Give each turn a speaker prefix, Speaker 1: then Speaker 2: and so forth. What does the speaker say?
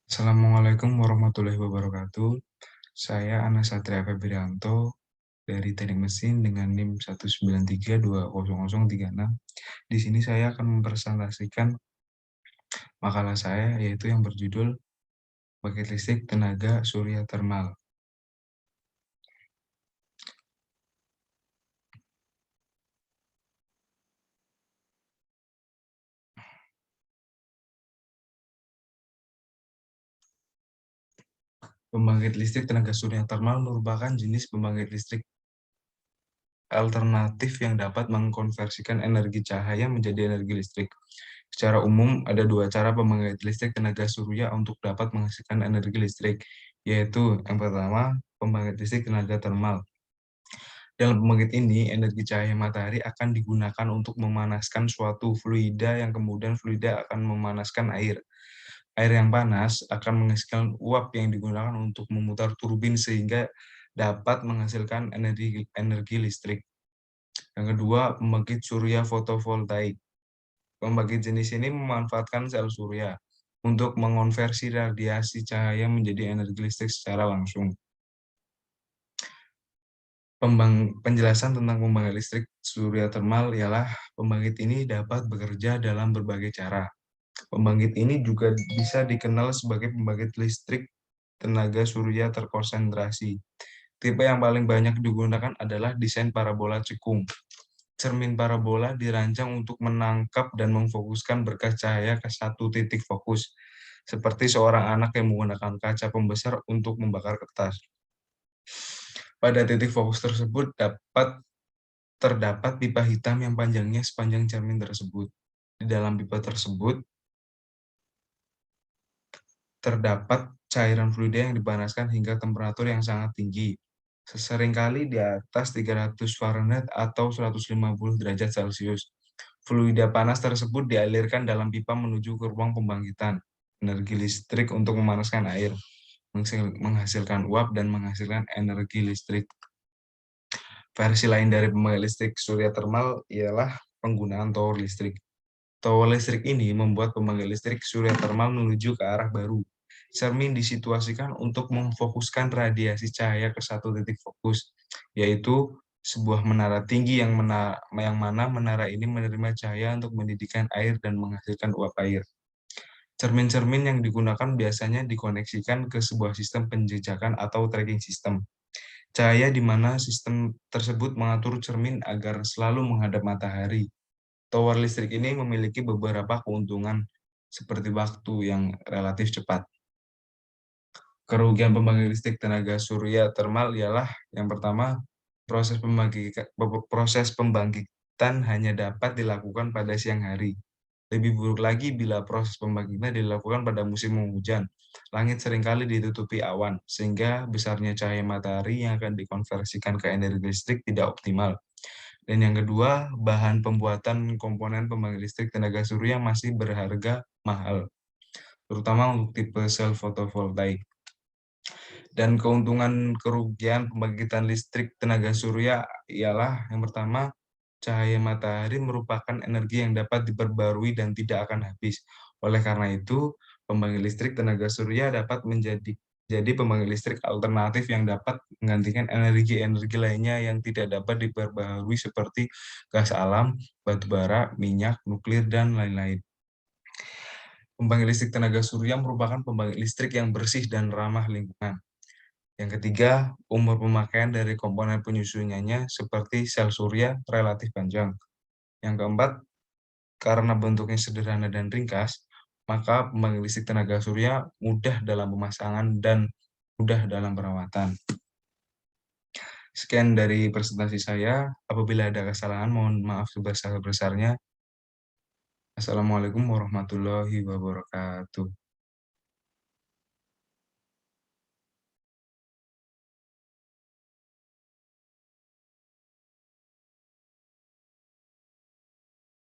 Speaker 1: Assalamualaikum warahmatullahi wabarakatuh. Saya Anas Satria Febrianto dari Teknik Mesin dengan NIM 193200036. Di sini saya akan mempresentasikan makalah saya yaitu yang berjudul Pembangkit Listrik Tenaga Surya Termal. Pembangkit listrik tenaga surya termal merupakan jenis pembangkit listrik alternatif yang dapat mengkonversikan energi cahaya menjadi energi listrik. Secara umum, ada dua cara pembangkit listrik tenaga surya untuk dapat menghasilkan energi listrik, yaitu yang pertama, pembangkit listrik tenaga termal. Dalam pembangkit ini, energi cahaya matahari akan digunakan untuk memanaskan suatu fluida yang kemudian fluida akan memanaskan air. Air yang panas akan menghasilkan uap yang digunakan untuk memutar turbin sehingga dapat menghasilkan energi listrik. Yang kedua, pembangkit surya fotovoltaik. Pembangkit jenis ini memanfaatkan sel surya untuk mengonversi radiasi cahaya menjadi energi listrik secara langsung. Penjelasan tentang pembangkit listrik surya termal ialah pembangkit ini dapat bekerja dalam berbagai cara. Pembangkit ini juga bisa dikenal sebagai pembangkit listrik tenaga surya terkonsentrasi. Tipe yang paling banyak digunakan adalah desain parabola cekung. Cermin parabola dirancang untuk menangkap dan memfokuskan berkas cahaya ke satu titik fokus, seperti seorang anak yang menggunakan kaca pembesar untuk membakar kertas. Pada titik fokus tersebut terdapat pipa hitam yang panjangnya sepanjang cermin tersebut. Di dalam pipa tersebut terdapat cairan fluida yang dipanaskan hingga temperatur yang sangat tinggi, seringkali di atas 300 Fahrenheit atau 150 derajat Celcius. Fluida panas tersebut dialirkan dalam pipa menuju ke ruang pembangkitan energi listrik untuk memanaskan air, menghasilkan uap, dan menghasilkan energi listrik. Versi lain dari pembangkit listrik surya termal ialah penggunaan tower listrik. Tower listrik ini membuat pembangkit listrik surya termal menuju ke arah baru. Cermin disituasikan untuk memfokuskan radiasi cahaya ke satu titik fokus, yaitu sebuah menara tinggi yang mana menara ini menerima cahaya untuk mendidihkan air dan menghasilkan uap air. Cermin-cermin yang digunakan biasanya dikoneksikan ke sebuah sistem penjejakan atau tracking system. Cahaya di mana sistem tersebut mengatur cermin agar selalu menghadap matahari. Tower listrik ini memiliki beberapa keuntungan seperti waktu yang relatif cepat. Kerugian pembangkit listrik tenaga surya termal ialah yang pertama, proses pembangkitan hanya dapat dilakukan pada siang hari. Lebih buruk lagi bila proses pembangkitan dilakukan pada musim hujan. Langit seringkali ditutupi awan, sehingga besarnya cahaya matahari yang akan dikonversikan ke energi listrik tidak optimal. Dan yang kedua, bahan pembuatan komponen pembangkit listrik tenaga surya masih berharga mahal, terutama untuk tipe sel fotovoltaik. Dan keuntungan kerugian pembangkitan listrik tenaga surya ialah yang pertama, cahaya matahari merupakan energi yang dapat diperbarui dan tidak akan habis. Oleh karena itu, pembangkit listrik tenaga surya dapat jadi pembangkit listrik alternatif yang dapat menggantikan energi-energi lainnya yang tidak dapat diperbarui seperti gas alam, batu bara, minyak, nuklir, dan lain-lain. Pembangkit listrik tenaga surya merupakan pembangkit listrik yang bersih dan ramah lingkungan. Yang ketiga, umur pemakaian dari komponen penyusunannya seperti sel surya relatif panjang. Yang keempat, karena bentuknya sederhana dan ringkas, maka pembangkit listrik tenaga surya mudah dalam pemasangan dan mudah dalam perawatan. Sekian dari presentasi saya. Apabila ada kesalahan, mohon maaf sebesar-besarnya. Assalamualaikum warahmatullahi wabarakatuh.